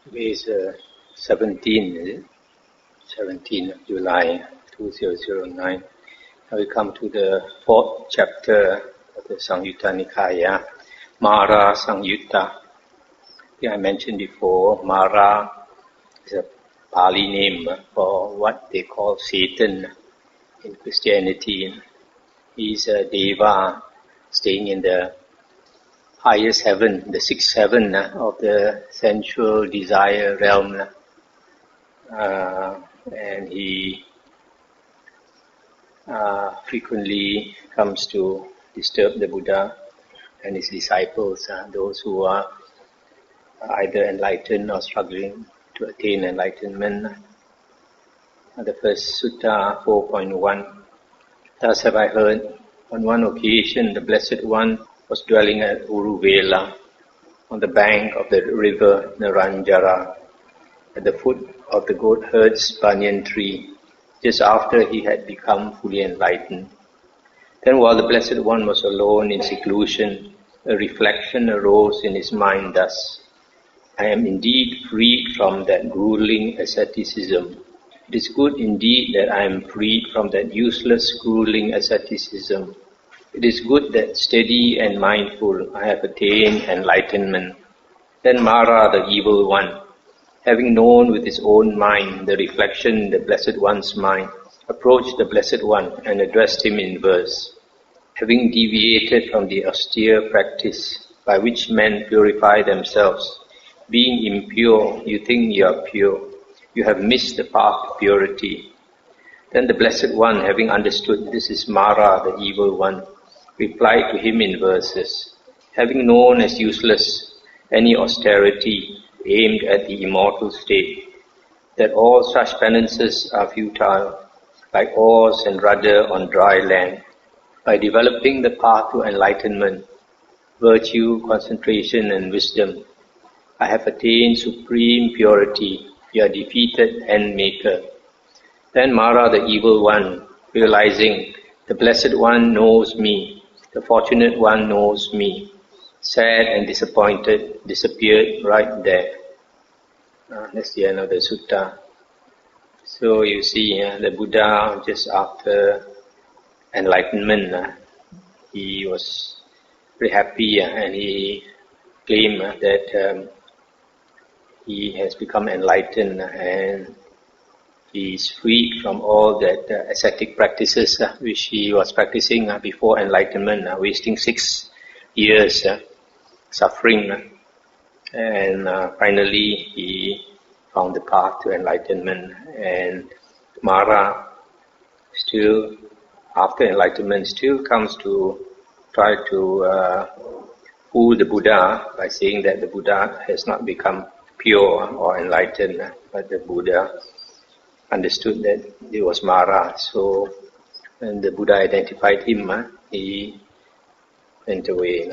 Today is 17, is it? 17 of July 2009. Now we come to the fourth chapter of the Samyutta Nikaya, Mara-samyutta. I mentioned before, Mara is a Pali name for what they call Satan in Christianity. He is a Deva staying in the highest heaven, the sixth heaven of the sensual desire realm. And he frequently comes to disturb the Buddha and his disciples, those who are either enlightened or struggling to attain enlightenment. The first Sutta 4.1. Thus have I heard, on one occasion the Blessed One was dwelling at Uruvela, on the bank of the river Naranjara, at the foot of the goat herd's banyan tree, just after he had become fully enlightened. Then while the Blessed One was alone in seclusion, a reflection arose in his mind thus: I am indeed freed from that grueling asceticism. It is good indeed that I am freed from that useless grueling asceticism. It is good that steady and mindful I have attained enlightenment. Then Mara, the evil one, having known with his own mind the reflection in the Blessed One's mind, approached the Blessed One and addressed him in verse. Having deviated from the austere practice by which men purify themselves, being impure, you think you are pure. You have missed the path to purity. Then the Blessed One, having understood this is Mara, the evil one, replied to him in verses. Having known as useless any austerity aimed at the immortal state, that all such penances are futile, like oars and rudder on dry land, by developing the path to enlightenment, virtue, concentration and wisdom, I have attained supreme purity, your defeated end maker. Then Mara, the evil one, realizing the Blessed One knows me, the Fortunate One knows me, sad and disappointed, disappeared right there. That's the end of the sutta. So you see, the Buddha, just after enlightenment, he was very happy and he claimed that he has become enlightened and he is freed from all that ascetic practices which he was practicing before enlightenment, wasting 6 years suffering. And finally he found the path to enlightenment. And Mara, still after enlightenment, still comes to try to fool the Buddha by saying that the Buddha has not become pure or enlightened, but the Buddha understood that it was Mara. So when the Buddha identified him, he went away.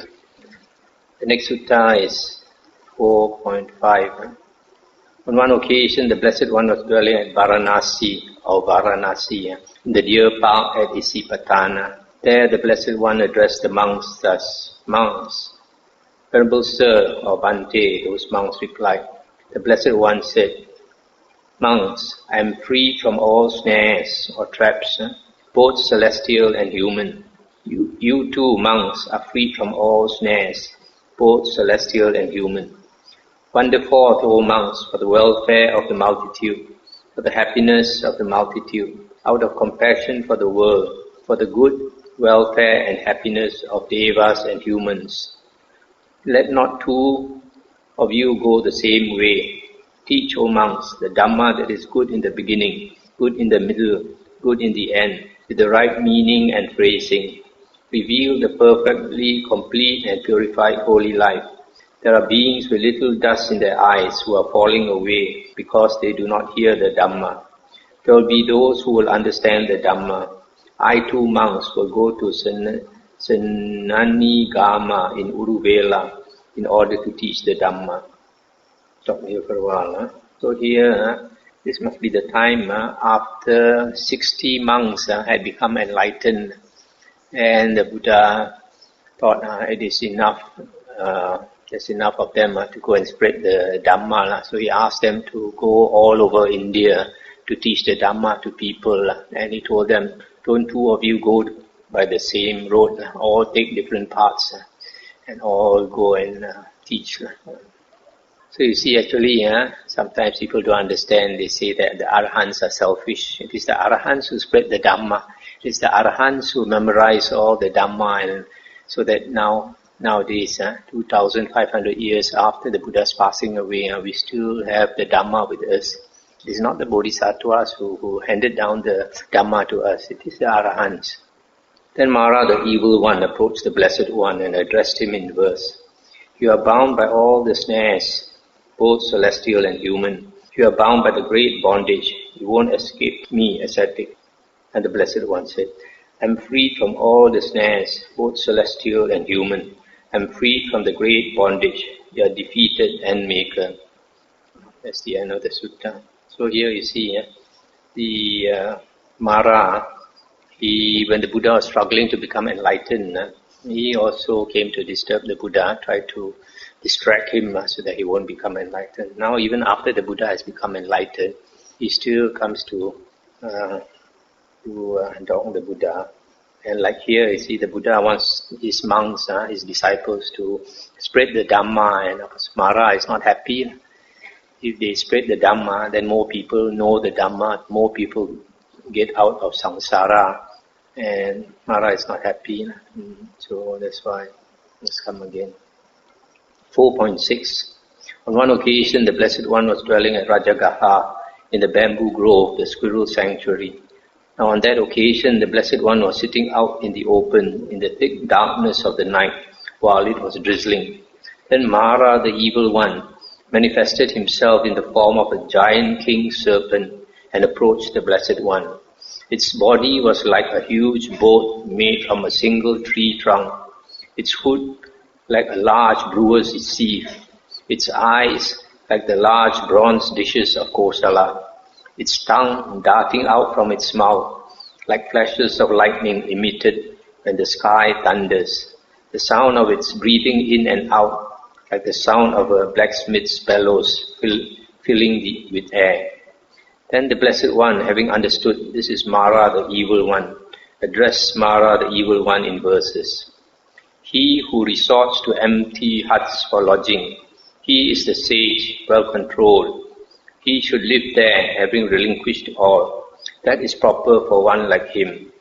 The next sutta is 4.5. On one occasion, the Blessed One was dwelling at Varanasi, in the deer park at Isipatana. There the Blessed One addressed the monks thus: Monks, Venerable Sir, or Bhante, those monks replied. The Blessed One said, Monks, I am free from all snares or traps, both celestial and human. You too, monks, are free from all snares, both celestial and human. Wander forth, O monks, for the welfare of the multitude, for the happiness of the multitude, out of compassion for the world, for the good welfare and happiness of devas and humans. Let not two of you go the same way. Teach, O monks, the Dhamma that is good in the beginning, good in the middle, good in the end, with the right meaning and phrasing. Reveal the perfectly complete and purified holy life. There are beings with little dust in their eyes who are falling away because they do not hear the Dhamma. There will be those who will understand the Dhamma. I too, monks, will go to Senani Gama in Uruvela in order to teach the Dhamma. Stop here for a while. So here, this must be the time after 60 monks had become enlightened, and the Buddha thought it is enough there's enough of them to go and spread the Dhamma. So he asked them to go all over India to teach the Dhamma to people. And he told them, don't two of you go by the same road, all take different paths and all go and teach. So you see, actually, sometimes people don't understand. They say that the Arahants are selfish. It is the Arahants who spread the Dhamma. It is the Arahants who memorize all the Dhamma, and so that nowadays, 2,500 years after the Buddha's passing away, we still have the Dhamma with us. It is not the Bodhisattvas who handed down the Dhamma to us. It is the Arahants. Then Mara, the evil one, approached the Blessed One and addressed him in verse. You are bound by all the snares, both celestial and human. You are bound by the great bondage. You won't escape me, ascetic. And the Blessed One said, I am freed from all the snares, both celestial and human. I am freed from the great bondage. You are defeated and maker. That's the end of the sutta. So here you see the Mara, when the Buddha was struggling to become enlightened, he also came to disturb the Buddha, tried to distract him so that he won't become enlightened. Now even after the Buddha has become enlightened, he still comes to dog the Buddha. And like here, you see the Buddha wants his monks, his disciples to spread the Dhamma, and Mara is not happy. If they spread the Dhamma, then more people know the Dhamma, more people get out of samsara, and Mara is not happy. So that's why let's come again. 4.6. On one occasion, the Blessed One was dwelling at Rajagaha in the bamboo grove, the squirrel sanctuary. Now on that occasion, the Blessed One was sitting out in the open, in the thick darkness of the night, while it was drizzling. Then Mara, the evil one, manifested himself in the form of a giant king serpent and approached the Blessed One. Its body was like a huge boat made from a single tree trunk. Its hood like a large brewer's sieve. Its eyes like the large bronze dishes of Kosala. Its tongue darting out from its mouth like flashes of lightning emitted when the sky thunders. The sound of its breathing in and out like the sound of a blacksmith's bellows filling with air. Then the Blessed One, having understood this is Mara the evil one, addressed Mara the evil one in verses. He who resorts to empty huts for lodging, he is the sage, well controlled. He should live there, having relinquished all. That is proper for one like him.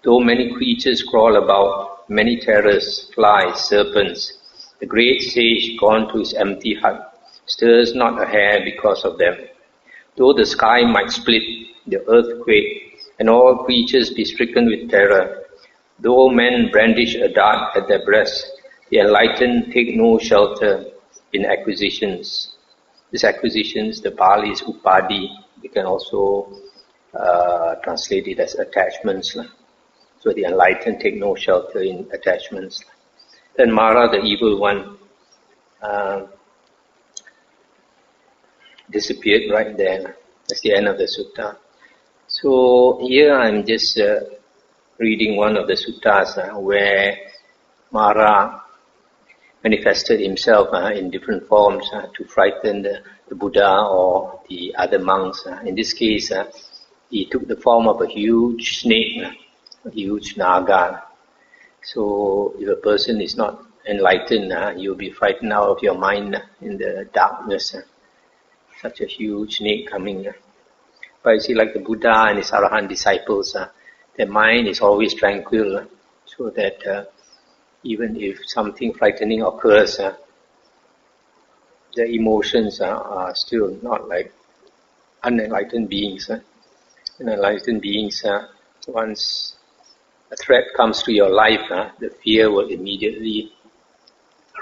Though many creatures crawl about, many terrors, flies, serpents, the great sage gone to his empty hut stirs not a hair because of them. Though the sky might split, the earth quake, and all creatures be stricken with terror, though men brandish a dart at their breasts, the enlightened take no shelter in acquisitions. These acquisitions, the Pali is upadi. We can also translate it as attachments. So the enlightened take no shelter in attachments. Then Mara, the evil one, disappeared right there. That's the end of the sutta. So here I'm just reading one of the suttas where Mara manifested himself in different forms to frighten the Buddha or the other monks. In this case, he took the form of a huge snake, a huge naga. So if a person is not enlightened, you'll be frightened out of your mind in the darkness. Such a huge snake coming. But you see, like the Buddha and his Arahant disciples, their mind is always tranquil, so that even if something frightening occurs, the emotions are still not like unenlightened beings. Unenlightened beings, once a threat comes to your life, the fear will immediately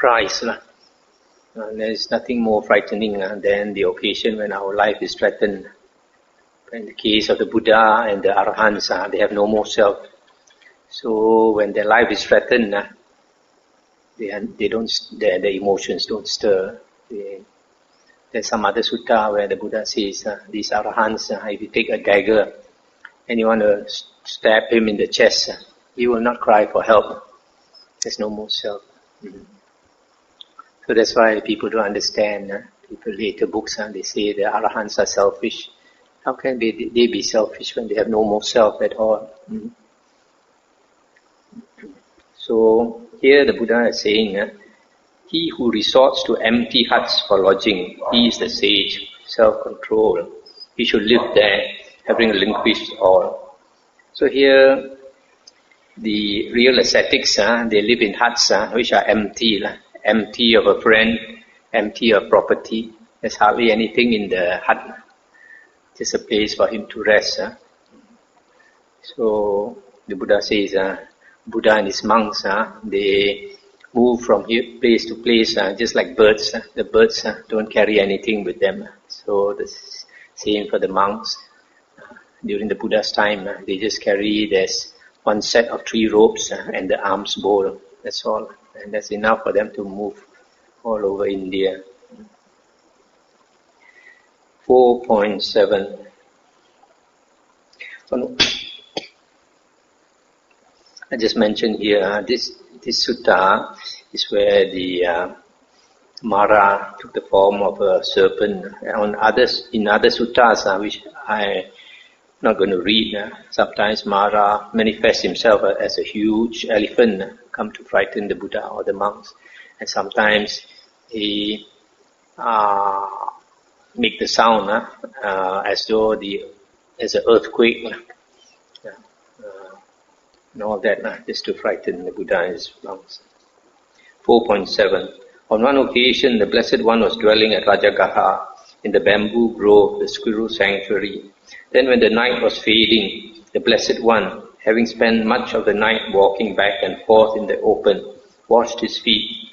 rise. And there is nothing more frightening than the occasion when our life is threatened. In the case of the Buddha and the Arahants, they have no more self. So when their life is threatened, their emotions don't stir. There's some other sutta where the Buddha says, these Arahants, if you take a dagger and you want to stab him in the chest, he will not cry for help. There's no more self. So that's why people don't understand. People later books, they say the Arahants are selfish. How can they be selfish when they have no more self at all? So here the Buddha is saying, he who resorts to empty huts for lodging, he is the sage, self-control. He should live there, having relinquished all. So here, the real ascetics, they live in huts which are empty, empty of a friend, empty of property. There's hardly anything in the hut, just a place for him to rest. So the Buddha says, Buddha and his monks, they move from place to place, just like birds. The birds don't carry anything with them. So the same for the monks. During the Buddha's time, they just carry this one set of 3 ropes and the alms bowl. That's all. And that's enough for them to move all over India. 4.7. I just mentioned here, this sutta is where the Mara took the form of a serpent. In other suttas, which I'm not going to read, sometimes Mara manifests himself as a huge elephant, come to frighten the Buddha or the monks. And sometimes he make the sound as though there's an earthquake. And all that, just to frighten the Buddha and his monks. 4.7. On one occasion, the Blessed One was dwelling at Rajagaha in the bamboo grove, the squirrel sanctuary. Then when the night was fading, the Blessed One, having spent much of the night walking back and forth in the open, washed his feet,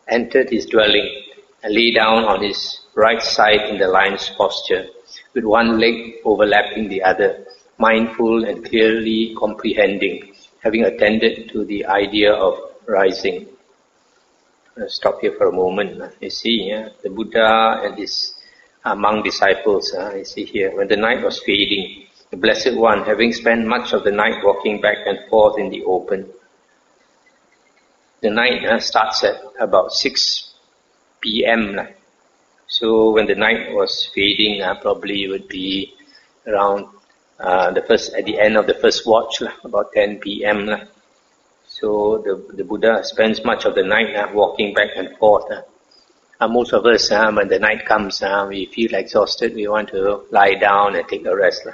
entered his dwelling, and lay down on his right side in the lion's posture, with one leg overlapping the other, mindful and clearly comprehending, having attended to the idea of rising. I'll stop here for a moment. You see, the Buddha and his monk disciples, you see here, when the night was fading, the Blessed One, having spent much of the night walking back and forth in the open. The night starts at about 6 p.m. So when the night was fading, probably it would be around at the end of the first watch, about 10 p.m. So the Buddha spends much of the night walking back and forth. Most of us, when the night comes, we feel exhausted. We want to lie down and take a rest.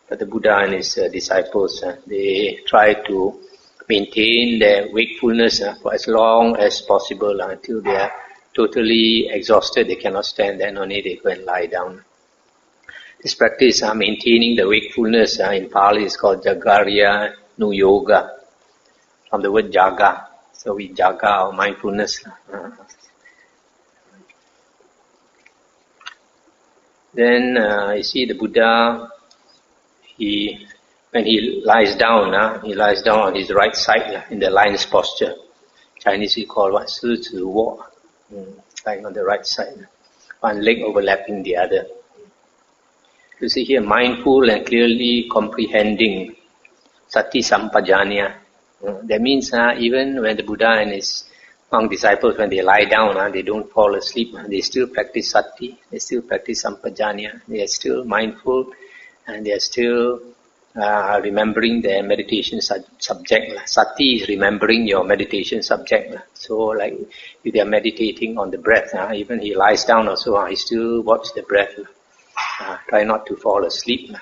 But the Buddha and his disciples, they try to maintain their wakefulness for as long as possible until they are totally exhausted. They cannot stand. Then only they go and lie down. This practice, maintaining the wakefulness, in Pali is called Jagarya Nu Yoga, from the word jaga. So we jaga our mindfulness. Then you see the Buddha, when he lies down on his right side in the lion's posture. Chinese we call what? Shi Zi Wo, lying on the right side. One leg overlapping the other. You see here, mindful and clearly comprehending, sati sampajanya. That means even when the Buddha and his monk disciples, when they lie down, they don't fall asleep. They still practice sati, they still practice sampajanya. They are still mindful and they are still remembering their meditation subject. Sati is remembering your meditation subject. So like if they are meditating on the breath, even he lies down also, he still watch the breath. Try not to fall asleep.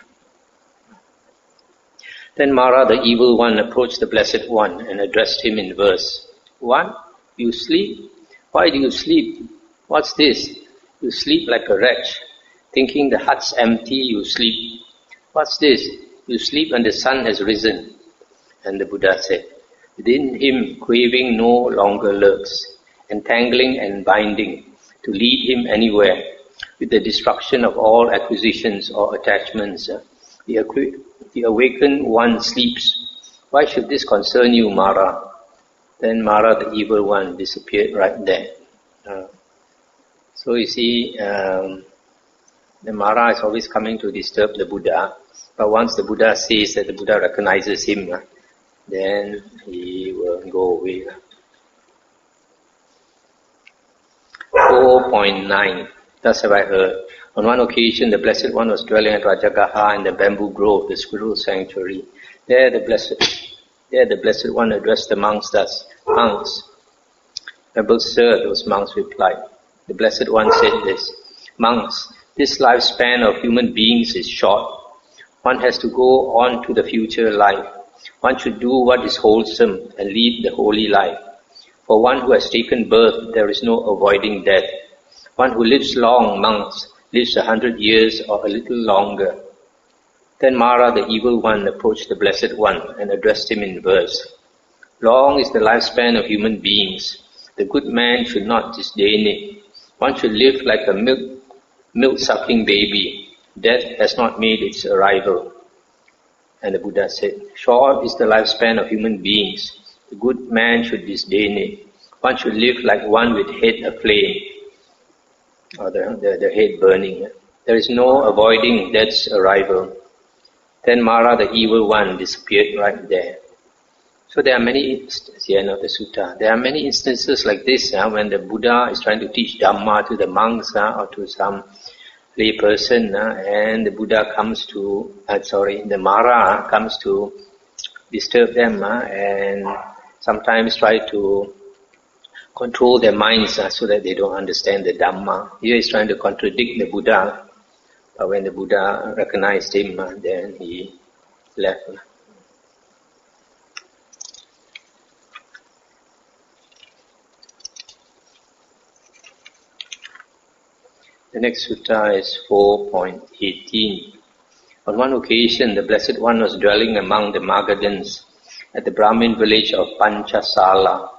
Then Mara, the evil one, approached the Blessed One and addressed him in verse. What? You sleep? Why do you sleep? What's this? You sleep like a wretch. Thinking the hut's empty, you sleep. What's this? You sleep and the sun has risen. And the Buddha said, within him craving no longer lurks, entangling and binding, to lead him anywhere, with the destruction of all acquisitions or attachments. The awakened one sleeps. Why should this concern you, Mara? Then Mara, the evil one, disappeared right there. So you see, the Mara is always coming to disturb the Buddha. But once the Buddha says that the Buddha recognizes him, then he will go away. 4.9. Thus have I heard. On one occasion, the Blessed One was dwelling at Rajagaha in the bamboo grove, the squirrel sanctuary. There the Blessed One addressed the monks thus, "Monks, noble sir," those monks replied. The Blessed One said this, "Monks, this lifespan of human beings is short. One has to go on to the future life. One should do what is wholesome and lead the holy life. For one who has taken birth, there is no avoiding death. One who lives long, monks, lives 100 years or a little longer." Then Mara, the evil one, approached the Blessed One and addressed him in verse. "Long is the lifespan of human beings. The good man should not disdain it. One should live like a milk-sucking baby. Death has not made its arrival." And the Buddha said, "Short is the lifespan of human beings. The good man should disdain it. One should live like one with head aflame, or the head burning. There is no avoiding death's arrival." Then Mara, the evil one, disappeared right there. So there are many instances, the end of the sutta. There are many instances like this when the Buddha is trying to teach Dhamma to the monks or to some lay person, and the Buddha comes to, the Mara comes to disturb them and sometimes try to control their minds so that they don't understand the Dhamma. Here he's trying to contradict the Buddha, but when the Buddha recognized him, then he left. The next sutta is 4.18. On one occasion, the Blessed One was dwelling among the Magadhans at the Brahmin village of Panchasala.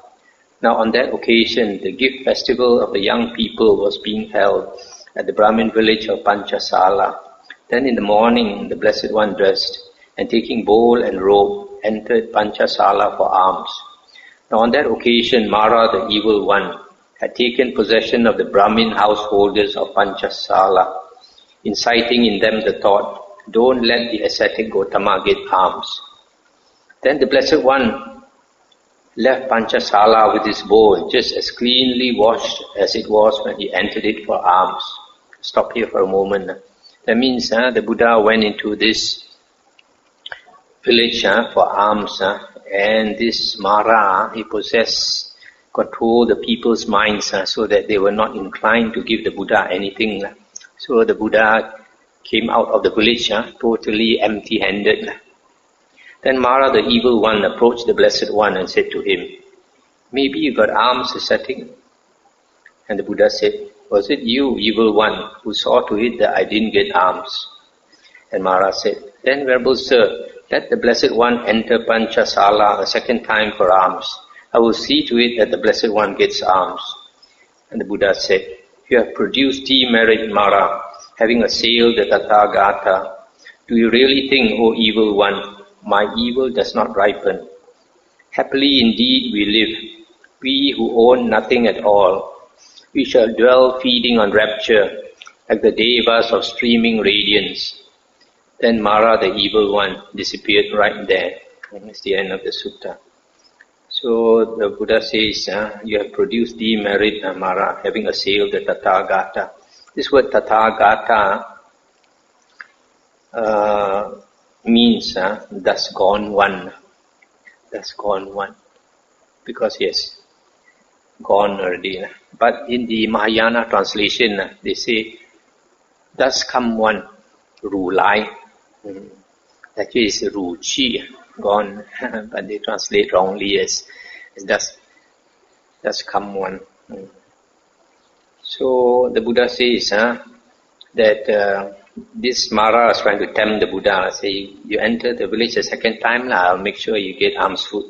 Now on that occasion, the gift festival of the young people was being held at the Brahmin village of Panchasala. Then in the morning, the Blessed One dressed and taking bowl and robe, entered Panchasala for alms. Now on that occasion, Mara, the evil one, had taken possession of the Brahmin householders of Panchasala, inciting in them the thought, "Don't let the ascetic Gotama get alms." Then the Blessed One left Panchasala with his bowl just as cleanly washed as it was when he entered it for alms. Stop here for a moment. That means the Buddha went into this village for alms, and this Mara, he control the people's minds so that they were not inclined to give the Buddha anything. So the Buddha came out of the village totally empty-handed. Then Mara, the evil one, approached the Blessed One and said to him, "Maybe you got alms, ascetic?" And the Buddha said, "Was it you, evil one, who saw to it that I didn't get alms?" And Mara said, "Then, Venerable Sir, let the Blessed One enter Panchasala a second time for alms. I will see to it that the Blessed One gets alms." And the Buddha said, "You have produced demerit, Mara, having assailed the Tathagata. Do you really think, O evil one, my evil does not ripen? Happily indeed we live, we who own nothing at all. We shall dwell feeding on rapture, like the devas of streaming radiance." Then Mara, the evil one, disappeared right there. And that's the end of the sutta. So the Buddha says, you have produced demerit, Mara, having assailed the Tathagata. This word Tathagata means thus gone one. Thus gone one. Because yes, gone already. But in the Mahayana translation, they say, thus come one, Ru Lai. Actually it's Ru Chi, gone, but they translate wrongly as thus come one. So the Buddha says that this Mara is trying to tempt the Buddha. Say, you enter the village a second time, I'll make sure you get alms food.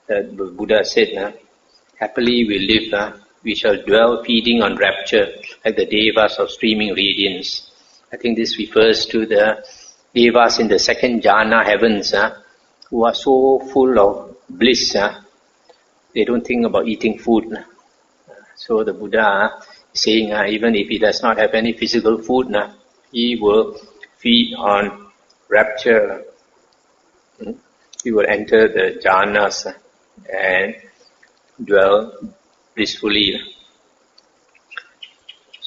The Buddha said, happily we live, we shall dwell feeding on rapture like the devas of streaming radiance. I think this refers to the devas in the second jhana heavens who are so full of bliss, they don't think about eating food. So the Buddha is saying even if he does not have any physical food, he will feed on rapture. He will enter the jhanas and dwell blissfully.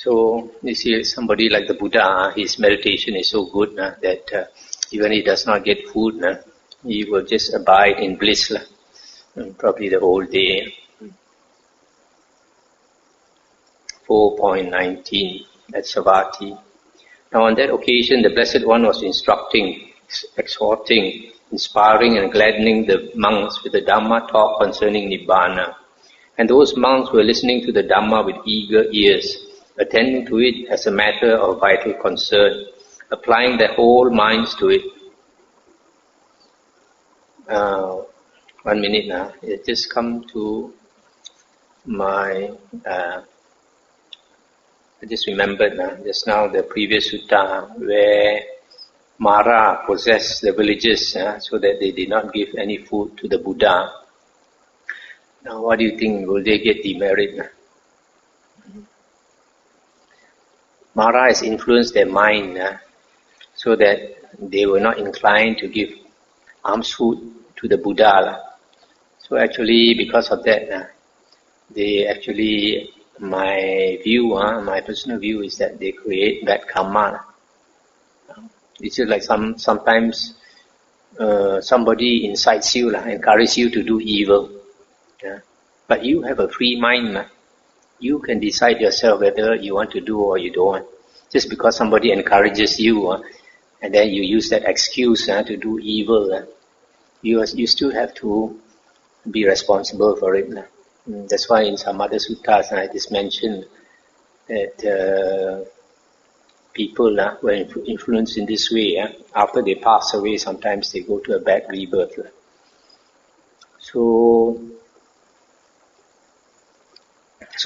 So you see somebody like the Buddha, his meditation is so good that even he does not get food, he will just abide in bliss, probably the whole day. 4.19, that's Savatthi. Now on that occasion, the Blessed One was instructing, exhorting, inspiring and gladdening the monks with the Dhamma talk concerning Nibbana. And those monks were listening to the Dhamma with eager ears, attending to it as a matter of vital concern, applying their whole minds to it. 1 minute now. It just come to my... I just remembered just now the previous sutta where Mara possessed the villages so that they did not give any food to the Buddha. Now what do you think? Will they get demerit? Mara has influenced their mind so that they were not inclined to give alms food to the Buddha. So actually because of that, they actually... My view, my personal view is that they create bad karma. It's just like sometimes somebody incites you, encourages you to do evil. But you have a free mind. You can decide yourself whether you want to do or you don't want. Just because somebody encourages you and then you use that excuse to do evil, you still have to be responsible for it. That's why in some other suttas I just mentioned that people were influenced in this way. After they pass away, sometimes they go to a bad rebirth. So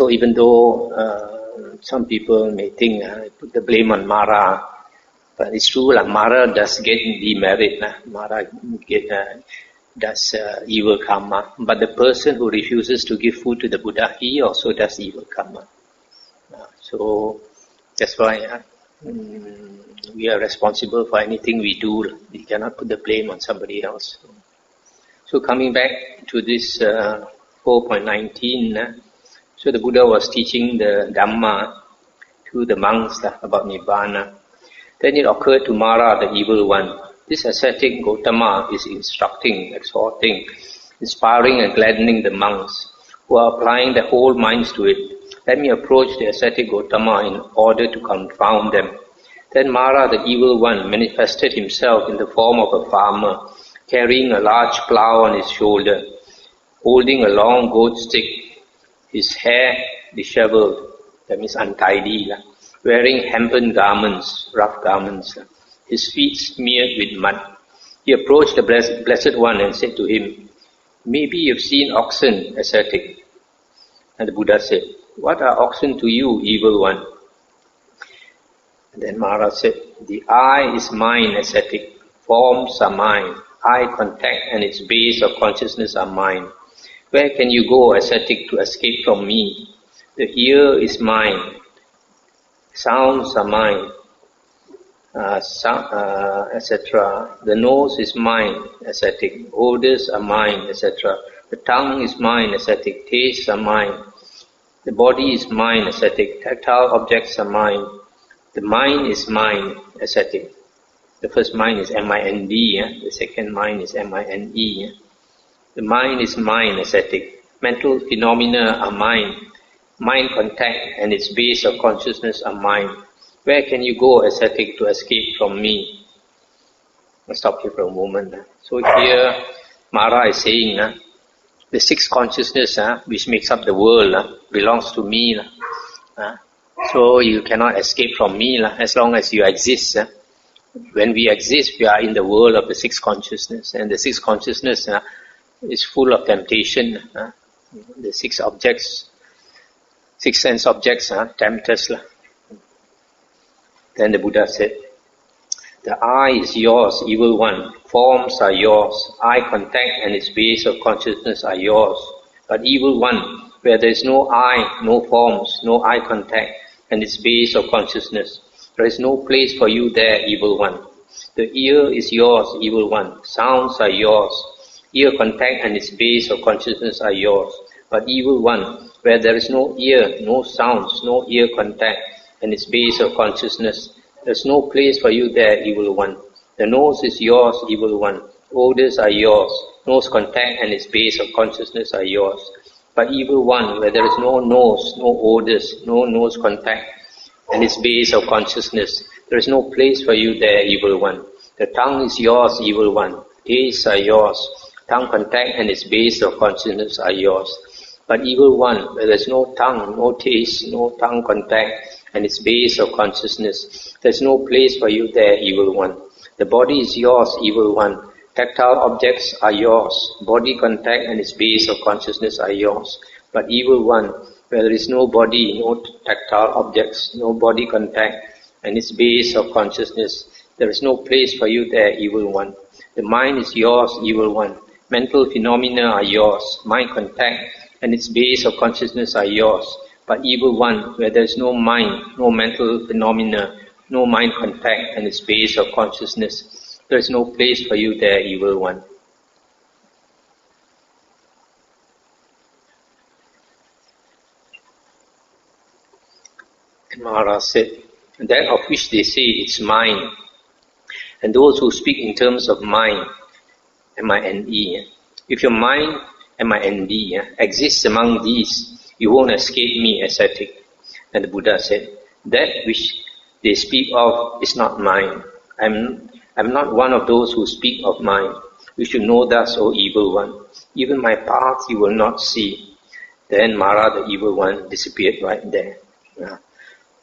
even though some people may think put the blame on Mara, but it's true Mara does get demerit. Mara does evil karma, but the person who refuses to give food to the Buddha, he also does evil karma. So that's why we are responsible for anything we do. We cannot put the blame on somebody else. So coming back to this 4.19, so the Buddha was teaching the Dhamma to the monks about Nibbana. Then it occurred to Mara, the evil one. This ascetic Gautama is instructing, exhorting, inspiring and gladdening the monks who are applying their whole minds to it. Let me approach the ascetic Gautama in order to confound them. Then Mara, the evil one, manifested himself in the form of a farmer, carrying a large plough on his shoulder, holding a long goat stick, his hair disheveled, that means untidy, wearing hempen garments, rough garments, his feet smeared with mud. He approached the Blessed One and said to him, "Maybe you've seen oxen, ascetic." And the Buddha said, "What are oxen to you, evil one?" And then Mara said, "The eye is mine, ascetic. Forms are mine. Eye contact and its base of consciousness are mine. Where can you go, ascetic, to escape from me? The ear is mine. Sounds are mine. Etc. The nose is mine, ascetic. Odors are mine, etc. The tongue is mine, ascetic. Tastes are mine. The body is mine, ascetic. Tactile objects are mine. The mind is mine, ascetic." The first mind is M-I-N-D, the second mind is M-I-N-E. The mind is mine, ascetic. Mental phenomena are mine. Mind contact and its base of consciousness are mine. Where can you go, ascetic, to escape from me? I'll stop here for a moment. So here, Mara is saying, the six consciousness which makes up the world belongs to me. So you cannot escape from me as long as you exist. When we exist, we are in the world of the six consciousness. And the six consciousness is full of temptation. The six objects, six sense objects tempt us. Then the Buddha said, "The eye is yours, evil one. Forms are yours. Eye contact and its base of consciousness are yours. But evil one, where there is no eye, no forms, no eye contact and its base of consciousness, there is no place for you there, evil one. The ear is yours, evil one. Sounds are yours. Ear contact and its base of consciousness are yours. But evil one, where there is no ear, no sounds, no ear contact, and its base of consciousness. There's no place for you there, evil one. The nose is yours, evil one. Odors are yours. Nose contact and its base of consciousness are yours. But evil one, where there is no nose, no odors, no nose contact, and its base of consciousness, there is no place for you there, evil one. The tongue is yours, evil one. Tastes are yours. Tongue contact and its base of consciousness are yours. But evil one, where there is no tongue, no taste, no tongue contact, and its base of consciousness, there is no place for you there, evil one. The body is yours, evil one. Tactile objects are yours. Body contact and its base of consciousness are yours. But evil one, where there is no body, no tactile objects, no body contact, and its base of consciousness, there is no place for you there, evil one. The mind is yours, evil one. Mental phenomena are yours. Mind contact and its base of consciousness are yours. But evil one, where there is no mind, no mental phenomena, no mind contact and its base of consciousness, there is no place for you there, evil one. And Mara said, that of which they say it's mine, and those who speak in terms of mind, M-I-N-E, if your mind, M-I-N-D, exists among these, you won't escape me, ascetic. And the Buddha said, that which they speak of is not mine. I'm not one of those who speak of mine. You should know thus, O evil one. Even my path you will not see. Then Mara, the evil one, disappeared right there.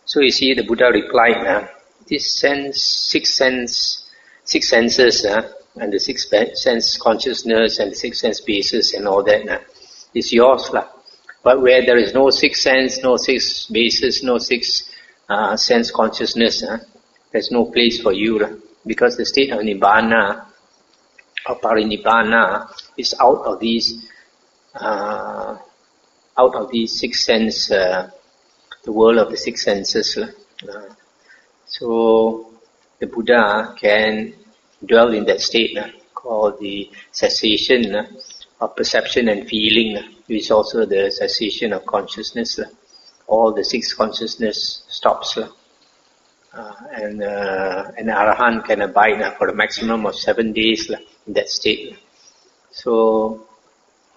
So you see, the Buddha replied, this six senses, and the six sense consciousness and the six sense bases and all that is yours. But where there is no six sense, no six bases, no six sense consciousness, there's no place for you. Because the state of Nibbana, or Parinibbana, is out of these six sense, the world of the six senses. So the Buddha can dwell in that state called the cessation of perception and feeling, which is also the cessation of consciousness. All the six consciousness stops. And an Arahant can abide for a maximum of 7 days in that state. So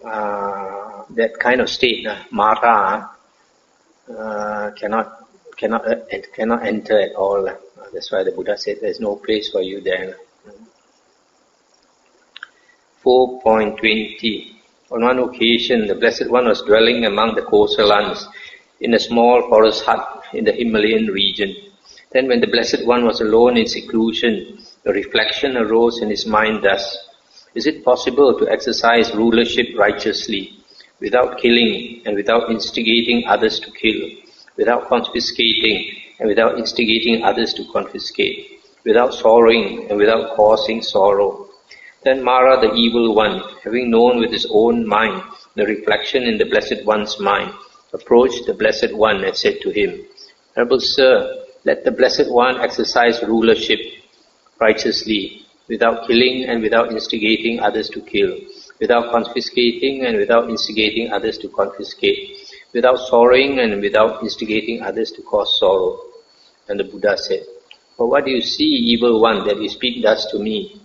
that kind of state, Mara, cannot enter at all. That's why the Buddha said there's no place for you there. 4.20. On one occasion, the Blessed One was dwelling among the Kosalans in a small forest hut in the Himalayan region. Then when the Blessed One was alone in seclusion, a reflection arose in his mind thus: is it possible to exercise rulership righteously, without killing and without instigating others to kill, without confiscating and without instigating others to confiscate, without sorrowing and without causing sorrow? Then Mara, the evil one, having known with his own mind the reflection in the Blessed One's mind, approached the Blessed One and said to him, Noble Sir, let the Blessed One exercise rulership righteously, without killing and without instigating others to kill, without confiscating and without instigating others to confiscate, without sorrowing and without instigating others to cause sorrow. And the Buddha said, but what do you see, evil one, that you speak thus to me?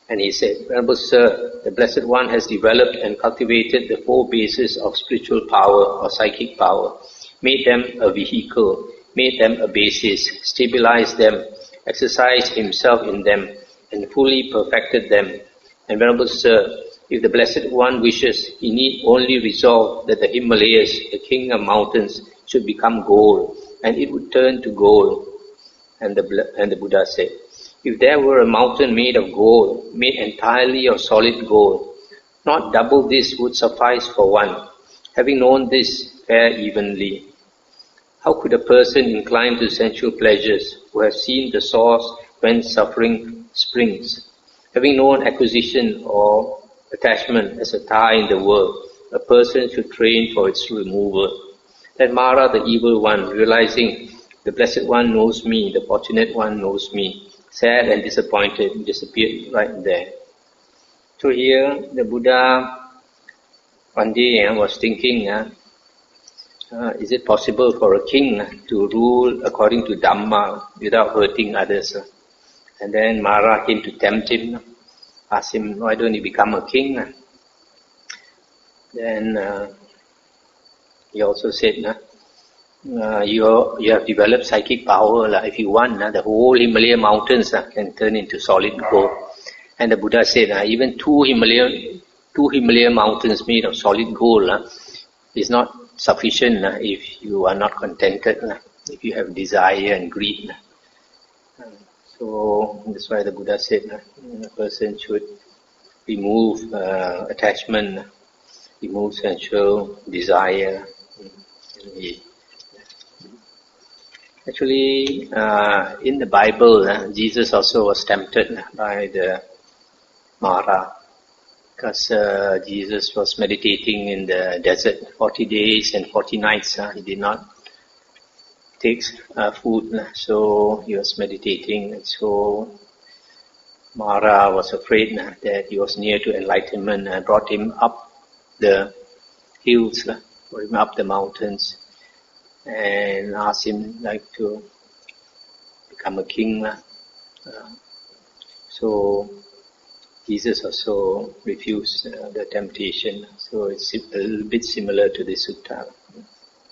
And he said, Venerable Sir, the Blessed One has developed and cultivated the 4 bases of spiritual power or psychic power, made them a vehicle, made them a basis, stabilized them, exercised himself in them, and fully perfected them. And Venerable Sir, if the Blessed One wishes, he need only resolve that the Himalayas, the king of mountains, should become gold, and it would turn to gold. And the Buddha said, if there were a mountain made of gold, made entirely of solid gold, not double this would suffice for one. Having known this, fare evenly. How could a person inclined to sensual pleasures, who has seen the source whence suffering springs, having known acquisition or attachment as a tie in the world, a person should train for its removal? Then Mara, the evil one, realizing the Blessed One knows me, the Fortunate One knows me, sad and disappointed, disappeared right there. So here, the Buddha one day was thinking, is it possible for a king to rule according to Dhamma without hurting others? And then Mara came to tempt him, asked him, why don't you become a king? Then he also said, you have developed psychic power. If you want, the whole Himalaya mountains can turn into solid gold. And the Buddha said, even two Himalaya mountains made of solid gold is not sufficient if you are not contented, if you have desire and greed. So that's why the Buddha said a person should remove attachment, remove sensual desire. Actually, in the Bible, Jesus also was tempted by the Mara, because Jesus was meditating in the desert 40 days and 40 nights. He did not take food, so he was meditating. And so Mara was afraid that he was near to enlightenment and brought him up the hills, brought him up the mountains, and asked him to become a king. So Jesus also refused the temptation. So it's a little bit similar to the sutta.